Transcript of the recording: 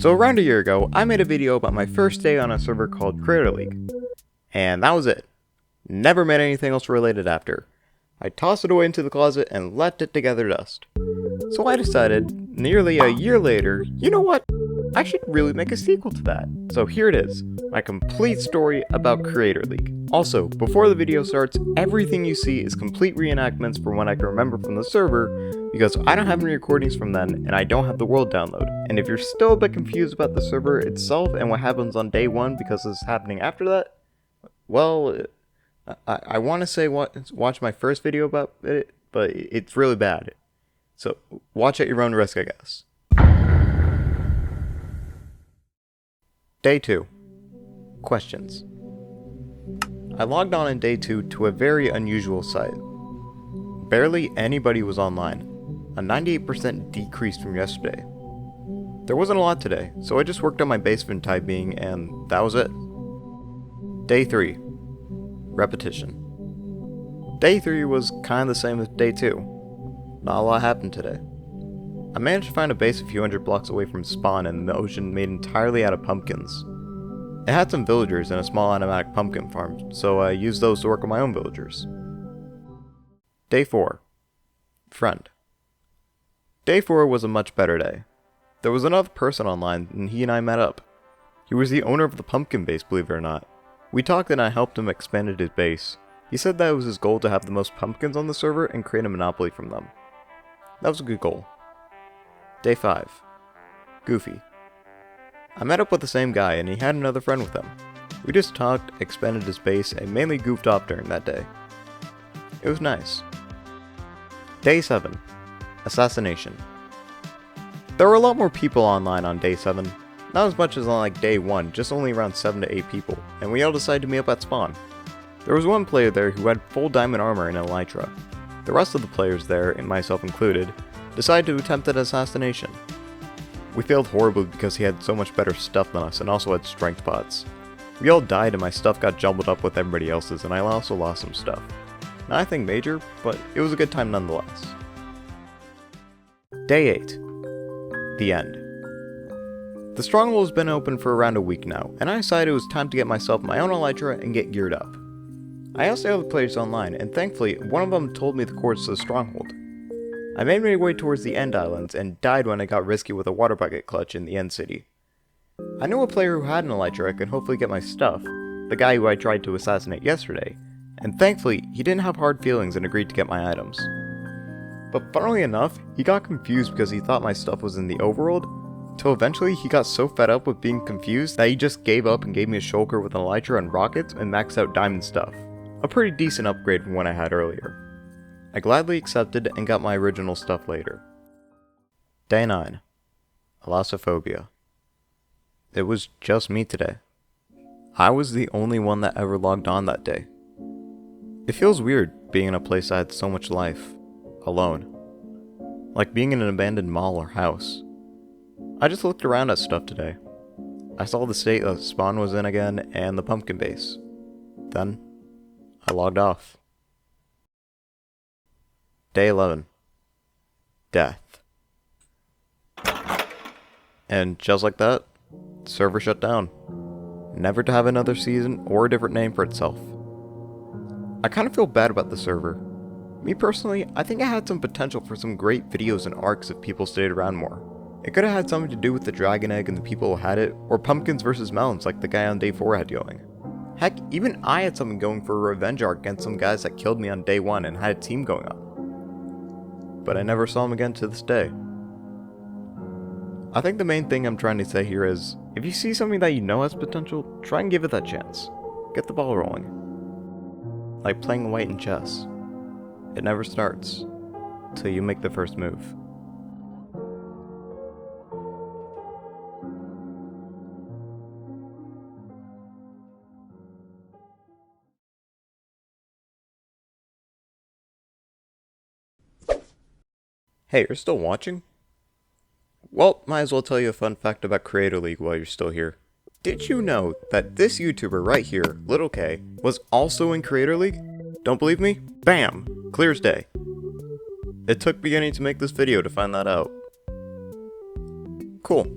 So around a year ago, I made a video about my first day on a server called Creator League. And that was it. Never made anything else related after. I tossed it away into the closet and left it to gather dust. So I decided, nearly a year later, you know what? I should really make a sequel to that. So here it is, my complete story about Creator League. Also, before the video starts, everything you see is complete reenactments from what I can remember from the server, because I don't have any recordings from then, and I don't have the world download. And if you're still a bit confused about the server itself and what happens on day 1 because it's happening after that, well, I want to say watch my first video about it, but it's really bad. So watch at your own risk, I guess. Day 2. Questions. I logged on day 2 to a very unusual site. Barely anybody was online, a 98% decrease from yesterday. There wasn't a lot today, so I just worked on my basement typing and that was it. Day 3. Repetition. Day 3 was kinda the same as day 2. Not a lot happened today. I managed to find a base a few hundred blocks away from spawn in the ocean made entirely out of pumpkins. It had some villagers and a small automatic pumpkin farm, so I used those to work on my own villagers. Day 4. Friend. Day 4 was a much better day. There was another person online and he and I met up. He was the owner of the pumpkin base, believe it or not. We talked and I helped him expand his base. He said that it was his goal to have the most pumpkins on the server and create a monopoly from them. That was a good goal. Day 5. Goofy. I met up with the same guy and he had another friend with him. We just talked, expanded his base, and mainly goofed off during that day. It was nice. Day 7. Assassination. There were a lot more people online on day 7. Not as much as on like day 1, just only around 7 to 8 people, and we all decided to meet up at spawn. There was one player there who had full diamond armor and an elytra. The rest of the players there, and myself included, decided to attempt an assassination. We failed horribly because he had so much better stuff than us and also had strength pots. We all died and my stuff got jumbled up with everybody else's and I also lost some stuff. Not anything major, but it was a good time nonetheless. Day 8. The end. The stronghold has been open for around a week now, and I decided it was time to get myself my own elytra and get geared up. I asked the other players online, and thankfully, one of them told me the coordinates to the stronghold. I made my way towards the end islands and died when I got risky with a water bucket clutch in the end city. I knew a player who had an elytra and could hopefully get my stuff, the guy who I tried to assassinate yesterday, and thankfully he didn't have hard feelings and agreed to get my items. But funnily enough, he got confused because he thought my stuff was in the overworld, till eventually he got so fed up with being confused that he just gave up and gave me a shulker with an elytra and rockets and maxed out diamond stuff. A pretty decent upgrade from what I had earlier. I gladly accepted and got my original stuff later. Day 9. Allosophobia. It was just me today. I was the only one that ever logged on that day. It feels weird being in a place that had so much life, alone. Like being in an abandoned mall or house. I just looked around at stuff today. I saw the state that spawn was in again and the pumpkin base. Then, I logged off. Day 11. Death. And just like that, the server shut down. Never to have another season or a different name for itself. I kind of feel bad about the server. Me personally, I think it had some potential for some great videos and arcs if people stayed around more. It could have had something to do with the dragon egg and the people who had it, or pumpkins versus melons like the guy on day 4 had going. Heck, even I had something going for a revenge arc against some guys that killed me on day 1 and had a team going on. But I never saw him again to this day. I think the main thing I'm trying to say here is, if you see something that you know has potential, try and give it that chance. Get the ball rolling. Like playing white in chess. It never starts till you make the first move. Hey, you're still watching? Well, might as well tell you a fun fact about Creator League while you're still here. Did you know that this YouTuber right here, Little K, was also in Creator League? Don't believe me? Bam! Clear as day. It took beginning to make this video to find that out. Cool.